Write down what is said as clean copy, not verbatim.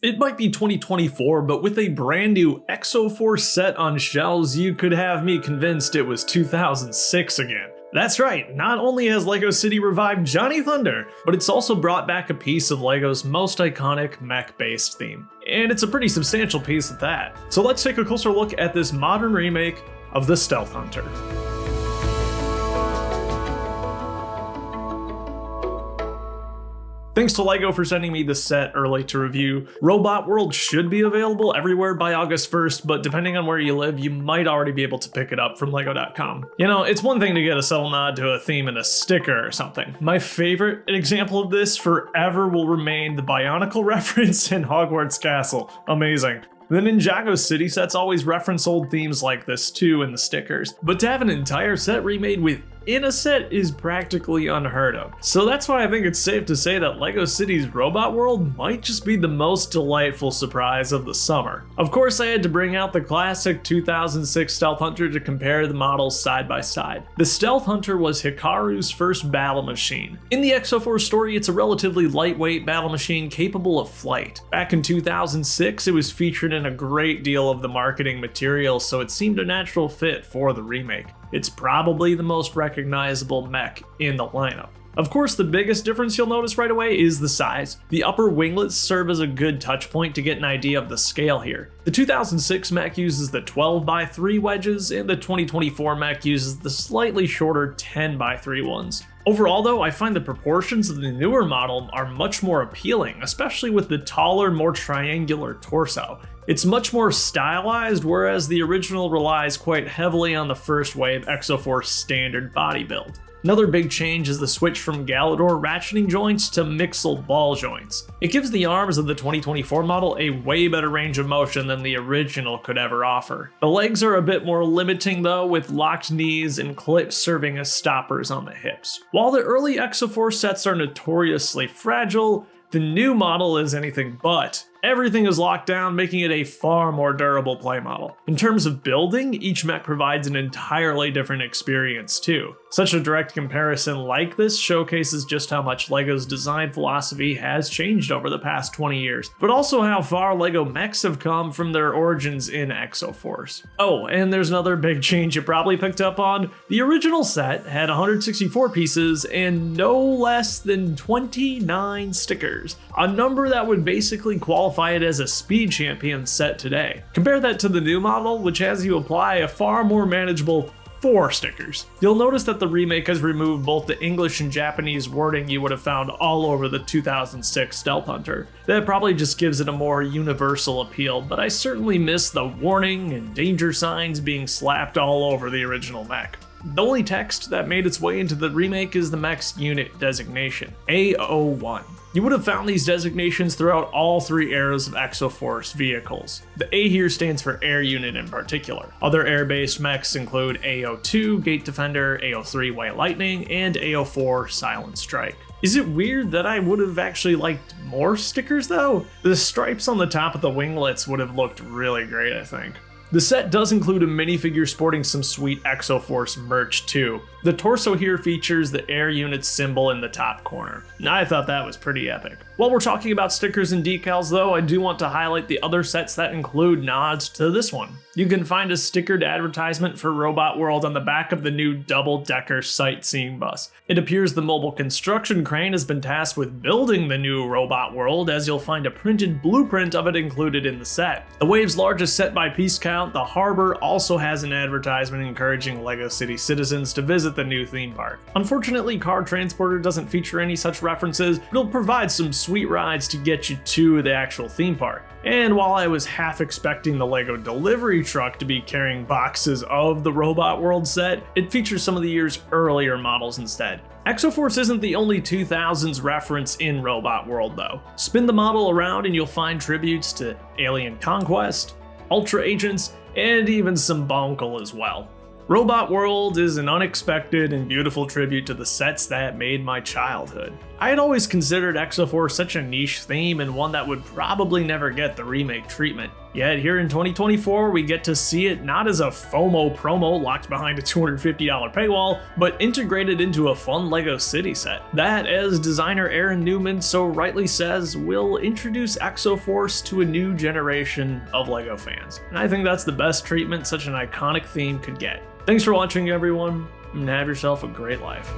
It might be 2024, but with a brand new Exo-Force set on shelves, you could have me convinced it was 2006 again. That's right, not only has LEGO City revived Johnny Thunder, but it's also brought back a piece of LEGO's most iconic mech-based theme. And it's a pretty substantial piece at that. So let's take a closer look at this modern remake of the Stealth Hunter. Thanks to LEGO for sending me the set early to review. Robot World should be available everywhere by August 1st, but depending on where you live, you might already be able to pick it up from LEGO.com. You know, it's one thing to get a subtle nod to a theme in a sticker or something. My favorite example of this forever will remain the Bionicle reference in Hogwarts Castle. Amazing. The Ninjago City sets always reference old themes like this too in the stickers, but to have an entire set remade within a set is practically unheard of. So that's why I think it's safe to say that LEGO City's Robot World might just be the most delightful surprise of the summer. Of course, I had to bring out the classic 2006 Stealth Hunter to compare the models side by side. The Stealth Hunter was Hikaru's first battle machine. In the Exo-Force story, it's a relatively lightweight battle machine capable of flight. Back in 2006, it was featured in a great deal of the marketing material, so it seemed a natural fit for the remake. It's probably the most recognizable mech in the lineup. Of course, the biggest difference you'll notice right away is the size. The upper winglets serve as a good touch point to get an idea of the scale here. The 2006 mech uses the 12x3 wedges, and the 2024 mech uses the slightly shorter 10x3 ones. Overall though, I find the proportions of the newer model are much more appealing, especially with the taller, more triangular torso. It's much more stylized, whereas the original relies quite heavily on the first wave Exo-Force standard body build. Another big change is the switch from Galador ratcheting joints to Mixel ball joints. It gives the arms of the 2024 model a way better range of motion than the original could ever offer. The legs are a bit more limiting though, with locked knees and clips serving as stoppers on the hips. While the early Exo-Force sets are notoriously fragile, the new model is anything but. Everything is locked down, making it a far more durable play model. In terms of building, each mech provides an entirely different experience too. Such a direct comparison like this showcases just how much LEGO's design philosophy has changed over the past 20 years, but also how far LEGO mechs have come from their origins in Exo-Force. Oh, and there's another big change you probably picked up on. The original set had 164 pieces and no less than 29 stickers, a number that would basically qualify it as a Speed Champion set today. Compare that to the new model, which has you apply a far more manageable 4 stickers. You'll notice that the remake has removed both the English and Japanese wording you would have found all over the 2006 Stealth Hunter. That probably just gives it a more universal appeal, but I certainly miss the warning and danger signs being slapped all over the original mech. The only text that made its way into the remake is the mech's unit designation, A01. You would have found these designations throughout all 3 eras of Exo-Force vehicles. The A here stands for Air Unit in particular. Other air-based mechs include A02, Gate Defender, A03, White Lightning, and A04, Silent Strike. Is it weird that I would have actually liked more stickers though? The stripes on the top of the winglets would have looked really great, I think. The set does include a minifigure sporting some sweet Exo-Force merch too. The torso here features the Air Unit symbol in the top corner. I thought that was pretty epic. While we're talking about stickers and decals though, I do want to highlight the other sets that include nods to this one. You can find a stickered advertisement for Robot World on the back of the new double-decker sightseeing bus. It appears the mobile construction crane has been tasked with building the new Robot World, as you'll find a printed blueprint of it included in the set. The wave's largest set by piece count, the harbor, also has an advertisement encouraging LEGO City citizens to visit the new theme park. Unfortunately, Car Transporter doesn't feature any such references, but it'll provide some sweet rides to get you to the actual theme park. And while I was half expecting the LEGO delivery truck to be carrying boxes of the Robot World set, it features some of the year's earlier models instead. Exo-Force isn't the only 2000s reference in Robot World though. Spin the model around and you'll find tributes to Alien Conquest, Ultra Agents, and even some Bonkel as well. Robot World is an unexpected and beautiful tribute to the sets that made my childhood. I had always considered Exo-Force such a niche theme and one that would probably never get the remake treatment. Yet here in 2024, we get to see it not as a FOMO promo locked behind a $250 paywall, but integrated into a fun LEGO City set. That, as designer Aaron Newman so rightly says, will introduce Exo-Force to a new generation of LEGO fans. And I think that's the best treatment such an iconic theme could get. Thanks for watching, everyone, and have yourself a great life.